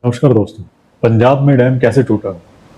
नमस्कार दोस्तों। पंजाब में डैम कैसे टूटा,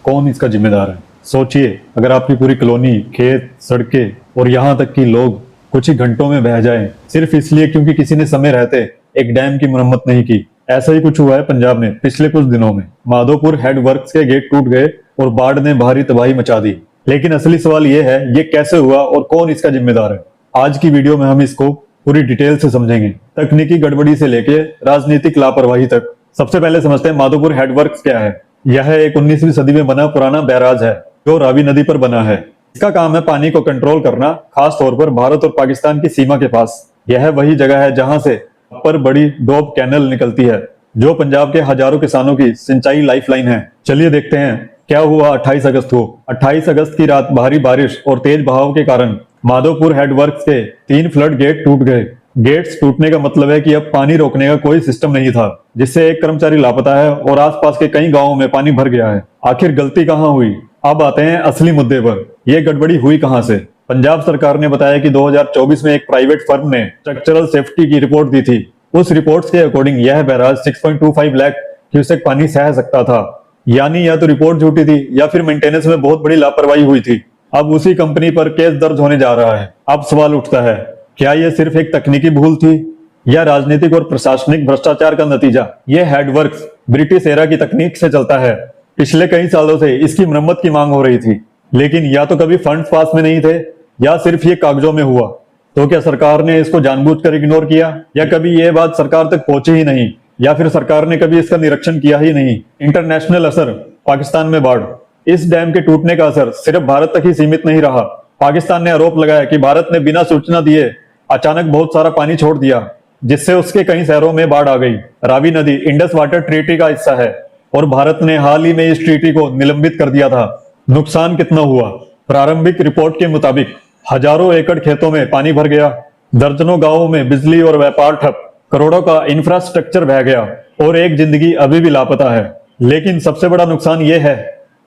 कौन इसका जिम्मेदार है? सोचिए, अगर आपकी पूरी कॉलोनी, खेत, सड़कें और यहाँ तक कि लोग कुछ ही घंटों में बह जाएं, सिर्फ इसलिए क्योंकि किसी ने समय रहते एक डैम की मरम्मत नहीं की। ऐसा ही कुछ हुआ है पंजाब में पिछले कुछ दिनों में। माधोपुर हेड वर्क्स के गेट टूट गए और बाढ़ ने भारी तबाही मचा दी। लेकिन असली सवाल ये है, ये कैसे हुआ और कौन इसका जिम्मेदार है? आज की वीडियो में हम इसको पूरी डिटेल से समझेंगे, तकनीकी गड़बड़ी से लेके राजनीतिक लापरवाही तक। सबसे पहले समझते हैं माधोपुर हेडवर्क्स क्या है। यह एक 19वीं सदी में बना पुराना बैराज है जो रावी नदी पर बना है। इसका काम है पानी को कंट्रोल करना, खास तौर पर भारत और पाकिस्तान की सीमा के पास। यह वही जगह है जहां से पर बड़ी डोब कैनल निकलती है जो पंजाब के हजारों किसानों की सिंचाई लाइफलाइन है। चलिए देखते हैं क्या हुआ 28 अगस्त को। 28 अगस्त की रात भारी बारिश और तेज बहाव के कारण माधोपुर हेडवर्क्स के 3 फ्लड गेट टूट गए। गेट्स टूटने का मतलब है कि अब पानी रोकने का कोई सिस्टम नहीं था, जिससे एक कर्मचारी लापता है और आसपास के कई गांवों में पानी भर गया है। आखिर गलती कहां हुई? अब आते हैं असली मुद्दे पर। यह गड़बड़ी हुई कहां से? पंजाब सरकार ने बताया कि 2024 में एक प्राइवेट फर्म ने स्ट्रक्चरल सेफ्टी की रिपोर्ट दी थी। उस रिपोर्ट के अकॉर्डिंग यह बैराज 6.25 लाख क्यूसेक पानी सह सकता था। यानी या तो रिपोर्ट झूठी थी या फिर मेंटेनेंस में बहुत बड़ी लापरवाही हुई थी। अब उसी कंपनी पर केस दर्ज होने जा रहा है। अब सवाल उठता है, क्या यह सिर्फ एक तकनीकी भूल थी या राजनीतिक और प्रशासनिक भ्रष्टाचार का नतीजा? यह हेडवर्क्स ब्रिटिश एरा की तकनीक से चलता है। पिछले कई सालों से इसकी मरम्मत की मांग हो रही थी, लेकिन या तो कभी फंड्स पास में नहीं थे या सिर्फ ये कागजों में हुआ। तो क्या सरकार ने इसको जानबूझकर इग्नोर किया, या कभी यह बात सरकार तक पहुंची ही नहीं, या फिर सरकार ने कभी इसका निरीक्षण किया ही नहीं? इंटरनेशनल असर। पाकिस्तान में बाढ़। इस डैम के टूटने का असर सिर्फ भारत तक ही सीमित नहीं रहा। पाकिस्तान ने आरोप लगाया कि भारत ने बिना सूचना दिए अचानक बहुत सारा पानी छोड़ दिया, जिससे उसके कई शहरों में बाढ़ आ गई। रावी नदी इंडस वाटर ट्रीटी का हिस्सा है और भारत ने हाल ही में इस ट्रीटी को निलंबित कर दिया था। नुकसान कितना हुआ? प्रारंभिक रिपोर्ट के मुताबिक हजारों एकड़ खेतों में पानी भर गया, दर्जनों गांवों में बिजली और व्यापार ठप, करोड़ों का इंफ्रास्ट्रक्चर बह गया और एक जिंदगी अभी भी लापता है। लेकिन सबसे बड़ा नुकसान यह है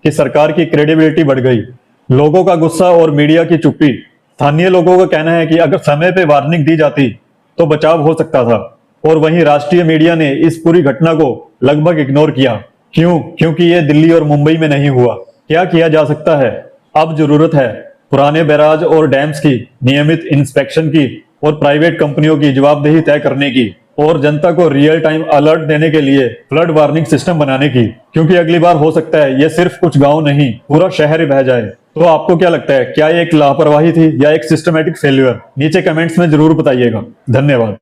कि सरकार की क्रेडिबिलिटी बढ़ गई। लोगों का गुस्सा और मीडिया की चुप्पी। स्थानीय लोगों का कहना है कि अगर समय पे वार्निंग दी जाती तो बचाव हो सकता था, और वहीं राष्ट्रीय मीडिया ने इस पूरी घटना को लगभग इग्नोर किया। क्यों? क्योंकि ये दिल्ली और मुंबई में नहीं हुआ। क्या किया जा सकता है? अब जरूरत है पुराने बैराज और डैम्स की नियमित इंस्पेक्शन की और प्राइवेट कंपनियों की जवाबदेही तय करने की, और जनता को रियल टाइम अलर्ट देने के लिए फ्लड वार्निंग सिस्टम बनाने की। क्योंकि अगली बार हो सकता है ये सिर्फ कुछ गांव नहीं, पूरा शहर ही बह जाए। तो आपको क्या लगता है, क्या ये एक लापरवाही थी या एक सिस्टमेटिक फेल्यूर? नीचे कमेंट्स में जरूर बताइएगा। धन्यवाद।